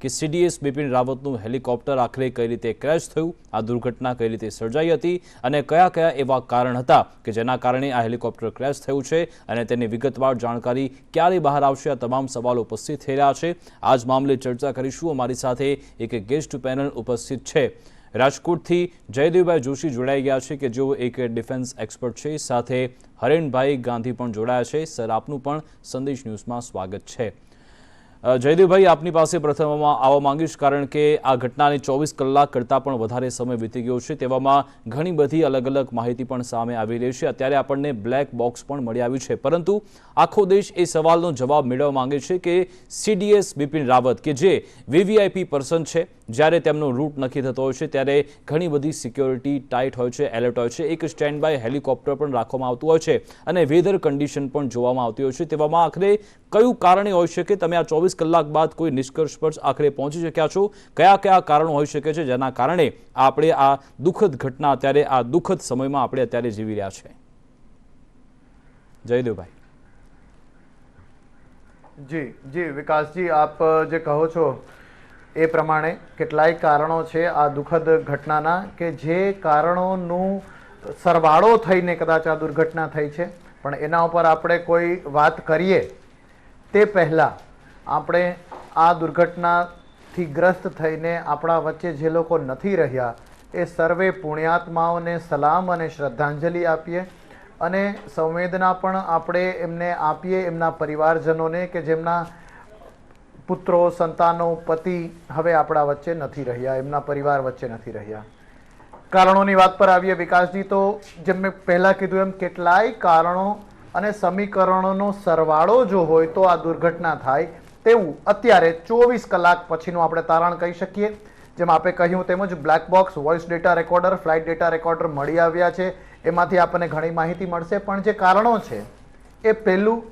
કે CDS Bipin રાવતનું helicopter આખરે કઈ રીતે ક્રેશ થયું, આ દુર્ઘટના કઈ રીતે સર્જાઈ હતી અને કયા કયા એવા કારણ હતા કે જેના કારણે આ હેલિકોપ્ટર ક્રેશ થયું છે અને તેની વિગતવાર જાણકારી ક્યારે બહાર આવશે, આ તમામ સવાલો ઉપસ્થિત થઈ રહ્યા છે। આ જ મામલે ચર્ચા કરીશું। અમારી સાથે એક ગેસ્ટ પેનલ ઉપસ્થિત છે। રાજકોટથી જયદેવભાઈ જોશી જોડાઈ ગયા છે કે જેઓ એક ડિફેન્સ એક્સપર્ટ છે। સાથે હરેનભાઈ ગાંધી પણ જોડાયા છે। સર, આપનું પણ સંદેશ ન્યૂઝમાં સ્વાગત છે। જયદેવભાઈ, આપની પાસે પ્રથમ આવવા માંગીશ, કારણ કે આ ઘટનાને 24 કલાક કરતાં પણ વધારે સમય વીતી ગયો છે। તેવામાં ઘણી બધી અલગ અલગ માહિતી પણ સામે આવી રહી છે। અત્યારે આપણને બ્લેક બોક્સ પણ મળી આવ્યું છે, પરંતુ આખો દેશ એ સવાલનો જવાબ મેળવવા માંગે છે કે CDS બિપિન રાવત કે જે VVIP પર્સન છે, જ્યારે તેમનો રૂટ નક્કી થતો હોય છે ત્યારે ઘણી બધી સિક્યોરિટી ટાઈટ હોય છે, એલર્ટ હોય છે, એક સ્ટેન્ડ બાય હેલિકોપ્ટર પણ રાખવામાં આવતું હોય છે અને વેધર કન્ડિશન પણ જોવામાં આવતી હોય છે। તેવામાં આખરે કયું કારણે હોઈ શકે? તમે આ 24 કલાક બાદ કોઈ નિષ્કર્ષ પર આખરે પહોંચી શક્યા છો? કયા કયા કારણો હોઈ શકે છે જેના કારણે આપણે આ દુઃખદ ઘટના અત્યારે આ દુઃખદ સમયમાં આપણે અત્યારે જીવી રહ્યા છે? જયદેવભાઈ। જી જી વિકાસજી, આપ જે કહો છો એ પ્રમાણે કેટલાય કારણો છે આ દુઃખદ ઘટનાના કે જે કારણોનું સરવાળો થઈને કદાચ આ દુર્ઘટના થઈ છે। પણ એના ઉપર આપણે કોઈ વાત કરીએ તે પહેલાં આપણે આ દુર્ઘટનાથી ગ્રસ્ત થઈને આપણા વચ્ચે જે લોકો નથી રહ્યા એ સર્વે પુણ્યાત્માઓને સલામ અને શ્રદ્ધાંજલિ આપીએ અને સંવેદના પણ આપણે એમને આપીએ, એમના પરિવારજનોને કે જેમના પુત્રો, સંતાનો, પતિ હવે આપણા વચ્ચે નથી રહ્યા, એમના પરિવાર વચ્ચે નથી રહ્યા। કારણોની વાત પર આવીએ વિકાસજી, તો જેમ મેં પહેલાં કીધું એમ કેટલાય કારણો અને સમીકરણોનો સરવાળો જો હોય તો આ દુર્ઘટના થાય તેવું અત્યારે 24 કલાક પછીનું આપણે તારણ કહી શકીએ। જેમ આપે કહ્યું તેમજ black box, voice data recorder, flight data recorder મળી આવ્યા છે। એમાંથી આપણને ઘણી માહિતી મળશે, પણ જે કારણો છે એ પહેલું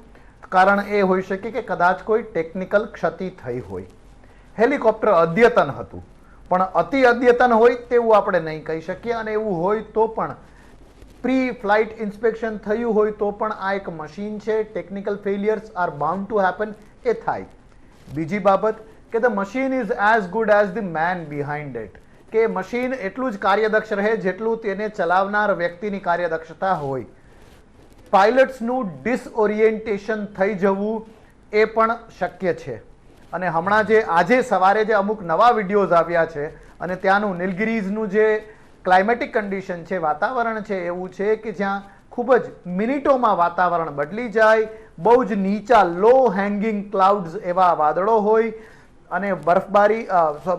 કારણ એ હોઈ શકે કે કદાચ કોઈ ટેકનિકલ ક્ષતિ થઈ હોય। હેલિકોપ્ટર અદ્યતન હતું, પણ અતિ અદ્યતન હોય તેવું આપણે નહીં કહી શકીએ, અને એવું હોય તો પણ પ્રી ફ્લાઇટ ઇન્સ્પેક્શન થયું હોય તો પણ આ એક મશીન છે, technical failures are bound to happen, એ થાય। બીજી બાબત કે the machine is as good as the man behind it, કે મશીન એટલું જ કાર્યદક્ષ રહે જેટલું તેને ચલાવનાર વ્યક્તિની કાર્યદક્ષતા હોય। પાયલટ્સનું ડિસઓરિએન્ટેશન થઈ જવું એ પણ શક્ય છે, અને હમણાં જે આજે સવારે જે અમુક નવા વિડીયોઝ આવ્યા છે અને ત્યાંનું નીલગિરીઝનું જે ક્લાઇમેટિક કન્ડિશન છે, વાતાવરણ છે, એવું છે કે જ્યાં ખૂબ જ મિનિટોમાં વાતાવરણ બદલી જાય, બહુ જ નીચા લો હેંગિંગ ક્લાઉડ્સ એવા વાદળો હોય અને બરફબારી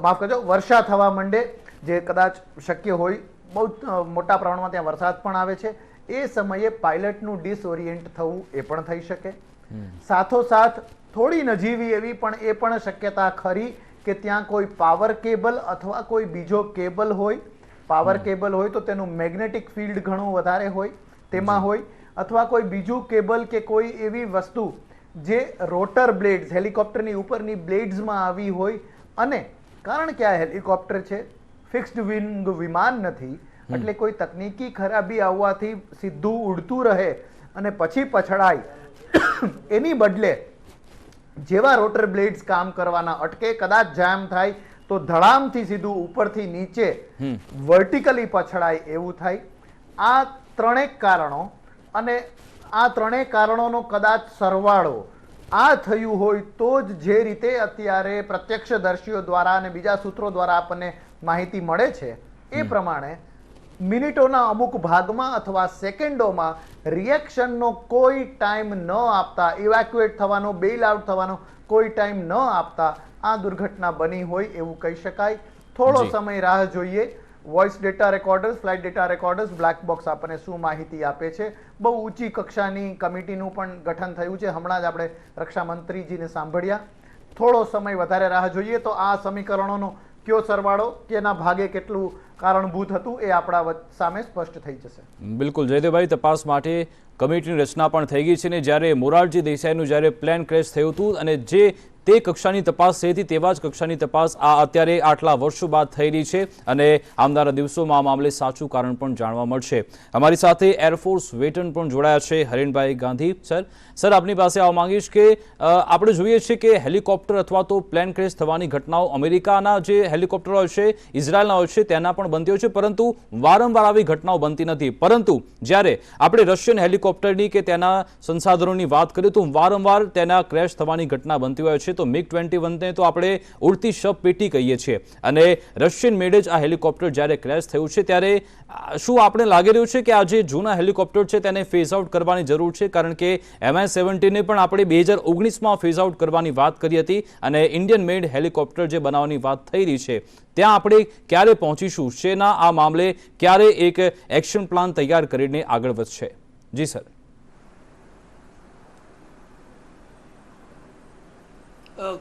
માફ કરજો વર્ષા થવા માંડે, જે કદાચ શક્ય હોય, બહુ મોટા પ્રમાણમાં ત્યાં વરસાદ પણ આવે છે। એ સમયે પાયલટનું ડિસઓરિએન્ટ થવું એ પણ થઈ શકે। સાથોસાથ થોડી નજીવી એવી પણ એ પણ શક્યતા ખરી કે ત્યાં કોઈ પાવર કેબલ અથવા કોઈ બીજો કેબલ હોય। પાવર કેબલ હોય તો તેનું મેગ્નેટિક ફિલ્ડ ઘણું વધારે હોય તેમાં હોય, અથવા કોઈ બીજું કેબલ કે કોઈ એવી વસ્તુ જે રોટર બ્લેડ્સ, હેલિકોપ્ટરની ઉપરની બ્લેડ્સમાં આવી હોય, અને કારણ કે આ હેલિકોપ્ટર છે, ફિક્સ્ડ વિંગ વિમાન નથી, એટલે કોઈ તકનીકી ખરાબી આવવાથી સીધું ઉડતું રહે અને પછી પછડાય એની બદલે જેવા રોટર બ્લેડ્સ કામ કરવાના અટકે, કદાચ જામ થાય તો ધડામથી સીધું ઉપરથી નીચે વર્ટિકલી પછડાય એવું થાય। આ ત્રણેક કારણો, અને આ ત્રણેય કારણોનો કદાચ સરવાળો આ થયું હોય તો જ જે રીતે અત્યારે પ્રત્યક્ષદર્શીઓ દ્વારા અને બીજા સૂત્રો દ્વારા આપણને માહિતી મળે છે એ પ્રમાણે મિનિટોના અમુક ભાગમાં અથવા સેકન્ડોમાં રિએક્શનનો કોઈ ટાઈમ ન આપતા, ઇવેક્યુએટ થવાનો, બેઇલ આઉટ થવાનો કોઈ ટાઈમ ન આપતા આ દુર્ઘટના બની હોય એવું કહી શકાય। થોડો સમય રાહ જોઈએ। Voice data recorders, flight data recorders, black box આપણને શું માહિતી આપે છે। બહુ ઊંચી કક્ષાની કમિટીનું પણ ગઠન થયું છે, હમણાં જ આપણે રક્ષામંત્રીજીને સાંભળ્યા। થોડો સમય વધારે રાહ જોઈએ તો આ સમીકરણોનો કયો સરવાળો, કેના ભાગે કેટલું કારણભૂત હતું એ આપણા સામે સ્પષ્ટ થઈ જશે. બિલકુલ જયદેવભાઈ, તપાસ માટે કમિટીની રચના પણ થઈ ગઈ છે ને જ્યારે મોરારજી દેસાઈનું જ્યારે પ્લેન ક્રેશ થયું હતું અને જે તે કક્ષાની તપાસ થઈ હતી તેવા જ કક્ષાની તપાસ આ અત્યારે આટલા વર્ષો બાદ થઈ રહી છે અને આવનારા દિવસોમાં આ મામલે સાચું કારણ પણ જાણવા મળશે. અમારી સાથે એરફોર્સ વેટરન પણ જોડાયા છે હરીનભાઈ ગાંધી. સર આપની પાસે આવવા માંગીશ કે આપણે જોઈએ છીએ કે હેલિકોપ્ટર અથવા તો પ્લેન ક્રેશ થવાની ઘટનાઓ અમેરિકાના જે હેલિકોપ્ટર હોય છે, ઇઝરાયલના હોય છે, તેના પણ બનતી હોય છે, પરંતુ વારંવાર આવી ઘટનાઓ બનતી નથી. પરંતુ જ્યારે આપણે રશિયન હેલિકોપ્ટરની કે તેના સંસાધનોની વાત કરીએ તો વારંવાર તેના ક્રેશ થવાની ઘટના બનતી હોય છે. તો MiG-21 તો આપણે ઉડતી શબ પેટી કહીએ છીએ અને રશિયન મેડ જ આ હેલિકોપ્ટર જ્યારે ક્રેશ થયું છે ત્યારે શું આપણે લાગી રહ્યું છે કે આ જે જૂના હેલિકોપ્ટર છે તેને ફેઝ આઉટ કરવાની જરૂર છે? કારણ કે MI-17 પણ આપણે 2019માં ફેઝ આઉટ કરવાની વાત કરી હતી અને ઇન્ડિયન મેડ હેલિકોપ્ટર જે બનાવવાની વાત થઈ રહી છે ત્યાં આપણે ક્યારે પહોંચીશું? શેના આ મામલે ક્યારે એક એક્શન પ્લાન તૈયાર કરીને આગળ વધશે? જી સર.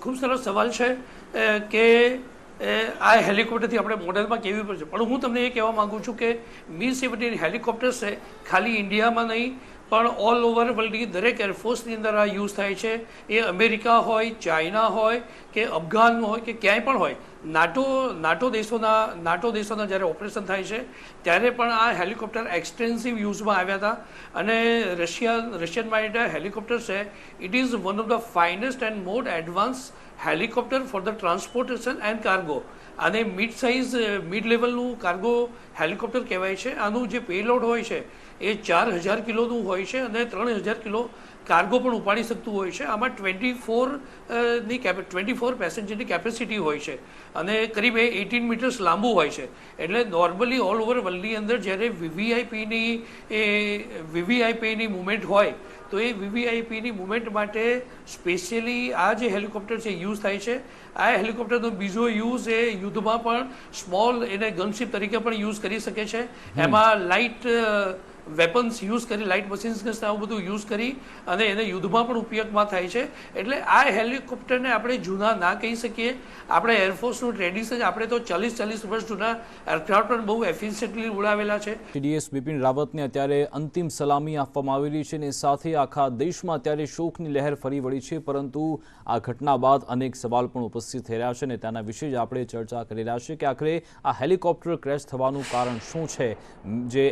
ખૂબ સરસ સવાલ છે કે આ હેલિકોપ્ટરથી આપણે મોડેલમાં કેવી પડશે, પણ હું તમને એ કહેવા માગું છું કે MiG-17 હેલિકોપ્ટર્સ છે ખાલી ઇન્ડિયામાં નહીં પણ ઓલ ઓવર વર્લ્ડની દરેક એરફોર્સની અંદર આ યુઝ થાય છે. એ અમેરિકા હોય, ચાઇના હોય કે અફઘાન હોય કે ક્યાંય પણ હોય, નાટો દેશોના જ્યારે ઓપરેશન થાય છે ત્યારે પણ આ હેલિકોપ્ટર એક્સટેન્સિવ યુઝમાં આવ્યા હતા. અને રશિયન મેડ હેલિકોપ્ટર છે. It is one of the finest and more advance helicopter for the transportation and cargo. આને મિડ લેવલનું કાર્ગો હેલિકોપ્ટર કહેવાય છે. આનું જે પેલોડ હોય છે એ 4000 કિલોનું હોય છે અને 3000 કિલો કાર્ગો પણ ઉપાડી શકતું હોય છે. આમાં 24 પેસેન્જરની કેપેસિટી હોય છે અને કરીબ 18 મીટર્સ લાંબુ હોય છે. એટલે નોર્મલી ઓલ ઓવર વર્લ્ડની અંદર જ્યારે વીવીઆઈપીની મુવમેન્ટ હોય તો એ વીવીઆઈપીની મુવમેન્ટ માટે સ્પેશિયલી આ જે હેલિકોપ્ટર છે યુઝ થાય છે. આ હેલિકોપ્ટરનો બીજો યુઝ એ યુદ્ધમાં પણ સ્મોલ એને ગનશિપ તરીકે પણ યુઝ કરી શકે છે. એમાં લાઇટ વેપન્સ યુઝ કરી, લાઇટ મશીન્સ આવું બધું યુઝ કરી અને એને યુદ્ધમાં પણ ઉપયોગમાં થાય છે. એટલે આ હેલિકોપ્ટરને આપણે જૂના ના કહી શકીએ. આપણે એરફોર્સનું ટ્રેડિશન, આપણે તો 40 વર્ષ જૂના એરક્રાફ્ટ પણ બહુ એફિશિયન્ટલી ઉડાવેલા છે. TDS બિપિન રાવતને અત્યારે અંતિમ સલામી આપવામાં આવી રહી છે અને સાથે આખા દેશમાં અત્યારે શોકની લહેર ફરી વળી છે. પરંતુ આ ઘટના બાદ અનેક સવાલ પણ ઉપસ્થિત થઈ રહ્યા છે અને તેના વિશે જ આપણે ચર્ચા કરી રહ્યા છીએ કે આખરે આ હેલિકોપ્ટર ક્રેશ થવાનું કારણ શું છે? જે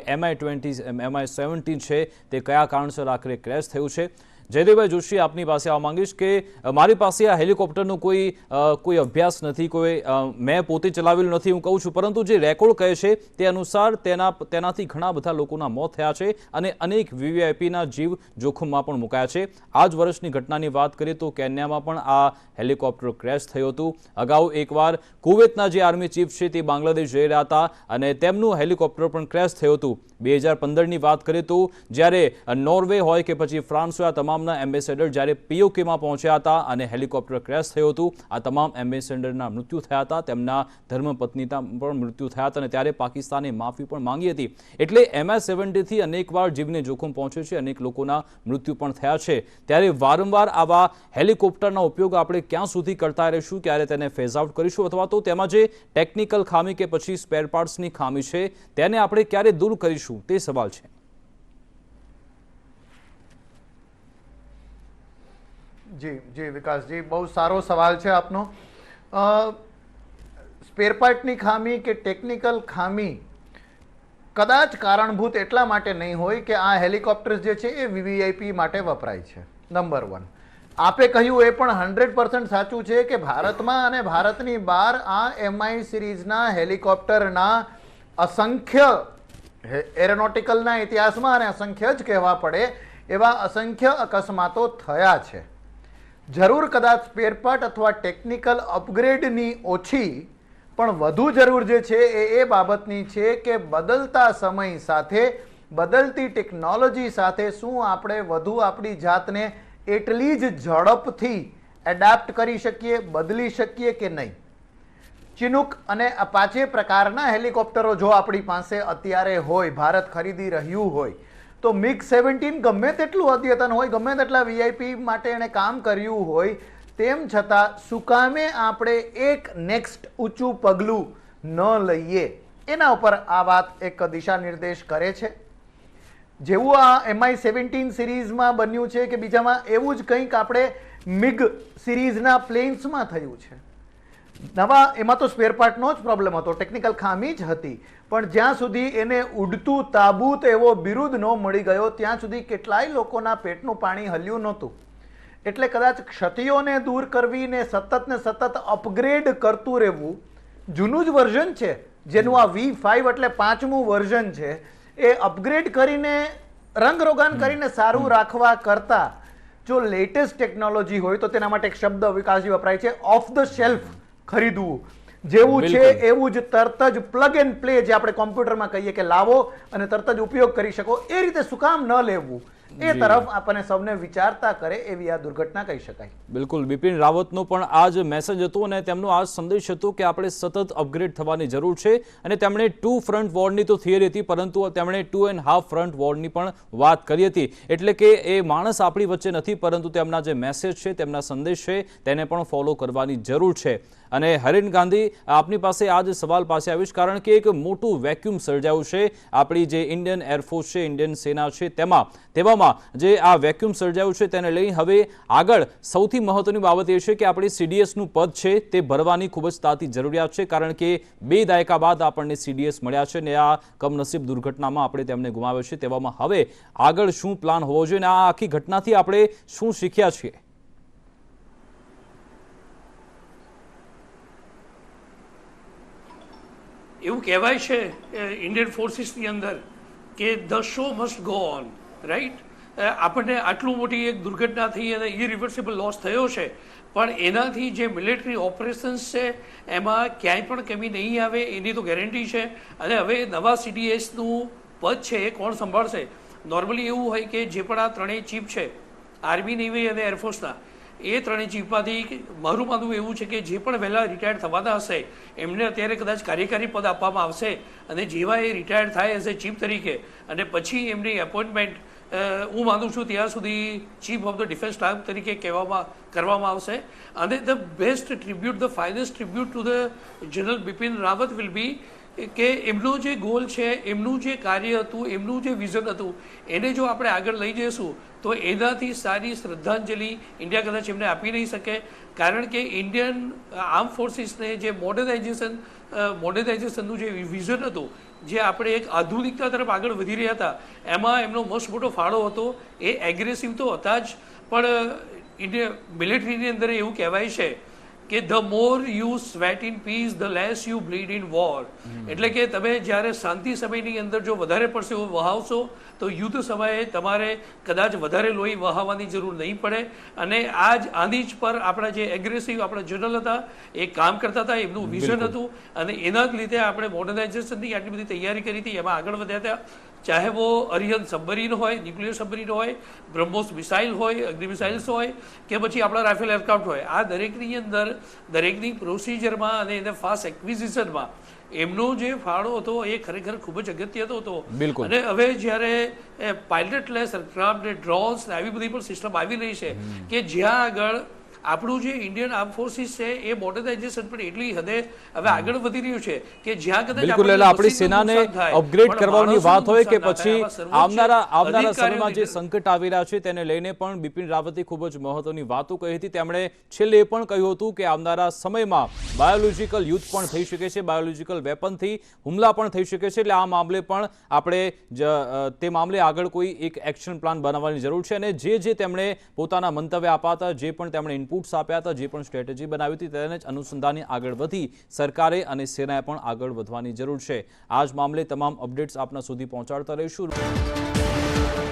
MI-17 છે તે કયા કારણસર આખરે ક્રેશ થયું છે? જયદેવભાઈ જોશી, આપની પાસે આવવા માંગીશ કે મારી પાસે આ હેલિકોપ્ટરનો કોઈ અભ્યાસ નથી, મેં પોતે ચલાવેલું નથી હું કહું છું, પરંતુ જે રેકોર્ડ કહે છે તે અનુસાર તેનાથી ઘણા બધા લોકોના મોત થયા છે અને અનેક વીવીઆઈપીના જીવ જોખમમાં પણ મુકાયા છે. આ જ વર્ષની ઘટનાની વાત કરીએ તો કેન્યામાં પણ આ હેલિકોપ્ટર ક્રેશ થયું હતું. અગાઉ એકવાર કુવૈતના જે આર્મી ચીફ છે તે બાંગ્લાદેશ જઈ રહ્યા હતા અને તેમનું હેલિકોપ્ટર પણ ક્રેશ થયું હતું. 2015ની વાત કરીએ તો જ્યારે નોર્વે હોય કે પછી ફ્રાન્સ હોય, આ તમામના એમ્બેસેડર જ્યારે POKમાં પહોંચ્યા હતા અને હેલિકોપ્ટર ક્રેશ થયું હતું. આ તમામ એમ્બેસેડરના મૃત્યુ થયા હતા, તેમના ધર્મપત્નીના પણ મૃત્યુ થયા હતા અને ત્યારે પાકિસ્તાને માફી પણ માંગી હતી. એટલે MI-17થી અનેકવાર જીવને જોખમ પહોંચ્યો છે, અનેક લોકોના મૃત્યુ પણ થયા છે. ત્યારે વારંવાર આવા હેલિકોપ્ટરના ઉપયોગ આપણે ક્યાં સુધી કરતા રહીશું? ક્યારે તેને ફેઝ આઉટ કરીશું અથવા તો તેમાં જે ટેકનિકલ ખામી કે પછી સ્પેર પાર્ટ્સની ખામી છે તેને આપણે ક્યારે દૂર કરીશું? તે સવાલ છે. જી વિકાસજી, બહુ સારો સવાલ છે આપનો. સ્પેર પાર્ટની ખામી કે ટેકનિકલ ખામી કદાચ કારણભૂત એટલા માટે નહીં હોય કે આ હેલિકોપ્ટર્સ જે છે એ વીવીઆઈપી માટે વપરાય છે. નંબર 1. આપે કહ્યું એ પણ 100% સાચું છે કે ભારતમાં અને ભારતની બહાર આ MI સિરીઝના હેલિકોપ્ટરના અસંખ્ય એરોનોટિકલના ઇતિહાસમાં અને અસંખ્ય જ કહેવા પડે એવા અસંખ્ય અકસ્માતો થયા છે. જરૂર કદાચ સ્પેરપાર્ટ અથવા ટેકનિકલ અપગ્રેડની ઓછી પણ વધુ જરૂર જે છે એ બાબતની છે કે બદલતા સમય સાથે, બદલતી ટેકનોલોજી સાથે શું આપણે વધુ આપણી જાતને એટલી જ ઝડપથી એડાપ્ટ કરી શકીએ, બદલી શકીએ કે નહીં. ચિનુક અને અપાચે પ્રકારના હેલિકોપ્ટરો જો આપણી પાસે અત્યારે હોય, ભારત ખરીદી રહ્યું હોય, તો MiG-17 ગમે તેટલું અદ્યતન હોય, ગમે તેટલા વીઆઈપી માટે એણે કામ કર્યું હોય, તેમ છતાં સુકામે આપણે એક નેક્સ્ટ ઊંચું પગલું ન લઈએ. એના ઉપર આ વાત એક દિશા નિર્દેશ કરે છે. જેવું આ MI-17 સિરીઝમાં બન્યું છે કે બીજામાં એવું જ કંઈક આપણે મિગ સિરીઝના પ્લેન્સમાં થયું છે. નવા એમાં તો સ્પેર પાર્ટનો જ પ્રોબ્લેમ હતો, ટેકનિકલ ખામી જ હતી, પણ જ્યાં સુધી એને ઉડતું તાબૂત એવો બિરુદ ન મળી ગયો ત્યાં સુધી કેટલાય લોકોના પેટનું પાણી હલ્યું નહોતું. એટલે કદાચ ક્ષતિઓને દૂર કરવી ને સતત અપગ્રેડ કરતું રહેવું. જૂનું જ વર્ઝન છે જેનું આ V5 એટલે 5મું વર્ઝન છે, એ અપગ્રેડ કરીને રંગરોગાન કરીને સારું રાખવા કરતા જો લેટેસ્ટ ટેકનોલોજી હોય તો તેના માટે એક શબ્દ વિકાસજી વપરાય છે, ઓફ ધ શેલ્ફ ખરીદવું. જેવું છે એવું જ તરત જ પ્લગ એન્ડ પ્લે, જે આપણે કોમ્પ્યુટરમાં કહીએ કે લાવો અને તરત જ ઉપયોગ કરી શકો, એ રીતે શું કામ ન લેવું, એ તરફ આપણને સૌને વિચારતા કરે એવી આ દુર્ઘટના કહી શકાય. બિલકુલ, બિપિન રાવતનો પણ આ જ મેસેજ હતો અને તેમનો આ સંદેશ હતો કે આપણે સતત અપગ્રેડ થવાની જરૂર છે. અને તેમણે 2 ફ્રન્ટ વોરની તો થિયરી હતી, પરંતુ તેમણે 2.5 ફ્રન્ટ વોરની પણ વાત કરી હતી. એટલે કે એ માણસ આપણી વચ્ચે નથી, પરંતુ તેમના જે મેસેજ છે, તેમના સંદેશ છે, તેને પણ ફોલો કરવાની જરૂર છે. અને હરેન ગાંધી, આપની પાસે આ જ સવાલ પાસે આવીશ, કારણ કે એક મોટું વેક્યુમ સર્જાયું છે આપણી જે ઇન્ડિયન એરફોર્સ છે, ઇન્ડિયન સેના છે, તેવામાં જે આ વેક્યુમ સર્જાયું છે તેને લઈ હવે આગળ સૌથી મહત્વની બાબત એ છે કે આપણી CDSનું પદ છે તે ભરવાની ખૂબ જ તાતી જરૂરિયાત છે, કારણ કે 2 દાયકા બાદ આપણને CDS મળ્યા છે ને આ કમનસીબ દુર્ઘટનામાં આપણે તેમને ગુમાવ્યો છે. તેવામાં હવે આગળ શું પ્લાન હોવો જોઈએ અને આ આખી ઘટનાથી આપણે શું શીખ્યા છીએ? એવું કહેવાય છે ઇન્ડિયન ફોર્સિસની અંદર કે the show must go on, right. આપણને આટલું મોટી એક દુર્ઘટના થઈ અને ઇરિવર્સિબલ લોસ થયો છે, પણ એનાથી જે મિલિટરી ઓપરેશન્સ છે એમાં ક્યાંય પણ કમી નહીં આવે એની તો ગેરંટી છે. અને હવે નવા CDSનું પદ છે એ કોણ સંભાળશે? નોર્મલી એવું હોય કે જે પણ આ ત્રણેય ચીફ છે, આર્મી, નેવી અને એરફોર્સના, એ ત્રણેય ચીફમાંથી મારું માનવું એવું છે કે જે પણ વહેલા રિટાયર થવાના હશે એમને અત્યારે કદાચ કાર્યકારી પદ આપવામાં આવશે અને જેવા એ રિટાયર થાય એઝ એ ચીફ તરીકે અને પછી એમની એપોઇન્ટમેન્ટ હું માનું છું ત્યાં સુધી chief of the defence staff તરીકે કરવામાં આવશે. અને the best tribute, the finest tribute to the general Bipin Rawat will be કે એમનો જે ગોલ છે, એમનું જે કાર્ય હતું, એમનું જે વિઝન હતું, એને જો આપણે આગળ લઈ જઈશું તો એનાથી સારી શ્રદ્ધાંજલિ ઇન્ડિયા કદાચ એમને આપી નહીં શકે. કારણ કે ઇન્ડિયન આર્મ ફોર્સિસને જે મોડર્નાઇઝેશનનું જે વિઝન હતું, જે આપણે એક આધુનિકતા તરફ આગળ વધી રહ્યા હતા, એમાં એમનો મોસ્ટ મોટો ફાળો હતો. એ એગ્રેસિવ તો હતા જ, પણ ઇન્ડિયા મિલિટરીની અંદર એવું કહેવાય છે કે the more you sweat in peace the less you bleed in war. એટલે કે તમે જ્યારે શાંતિ સમયની અંદર જો વધારે પડશે વહાવશો તો યુદ્ધ સમયે તમારે કદાચ વધારે લોહી વહાવવાની જરૂર નહીં પડે. અને આની જ પર આપણા જે એગ્રેસિવ આપણા જનરલ હતા એ કામ કરતા હતા, એમનું વિઝન હતું અને એના જ લીધે આપણે મોડર્નાઇઝેશનની આટલી બધી તૈયારી કરી હતી, એમાં આગળ વધ્યા હતા. ચાહે વો અરિહંત સબમરીન હોય, ન્યુક્લિયર સબમરીન હોય, બ્રહ્મોસ મિસાઇલ હોય, અગ્નિ મિસાઇલ્સ હોય કે પછી આપણા રાફેલ એરક્રાફ્ટ હોય, આ દરેકની અંદર દરેકની પ્રોસિજરમાં અને એને ફાસ્ટ એક્વિઝિશનમાં એમનો જે ફાળો હતો એ ખરેખર ખૂબ જ અગત્યનો હતો. અને હવે જ્યારે પાયલટલેસ એરક્રાફ્ટ ને ડ્રોન્સ ને આવી બધી પણ સિસ્ટમ આવી રહી છે કે જ્યાં આગળ આપણું જે ઇન્ડિયન આર્મ ફોર્સિસ છે એ મોડર્નાઇઝેશન પણ એટલી હદે હવે આગળ વધી રહ્યું છે કે જ્યાં કદાચ આપણી સેનાને અપગ્રેડ કરવાની વાત હોય કે પછી આવનારા સમયમાં જે સંકટ આવી રહ્યા છે તેને લઈને પણ બિપિન રાવતે ખૂબ જ મહત્વની વાતો કહી હતી. તેમણે છેલ્લે એ પણ કહ્યું હતું કે આવનારા સમયમાં બાયોલોજીકલ યુદ્ધ પણ થઈ શકે છે, બાયોલોજીકલ વેપનથી હુમલા પણ થઈ શકે છે. એટલે આ મામલે પણ આપણે તે મામલે આગળ કોઈ એક એક્શન પ્લાન બનાવવાની જરૂર છે. અને જે તેમણે પોતાના મંતવ્ય આપ્યા હતા, જે પણ તેમણે ઇનપુટ્સ આપ્યા હતા, જે પણ સ્ટ્રેટેજી બનાવી હતી, તેને જ અનુસંધાને આગળ વધી સરકારે અને સેનાએ પણ આગળ વધવાની જરૂર છે. આ જ મામલે તમામ અપડેટ્સ આપના સુધી પહોંચાડતા રહીશું.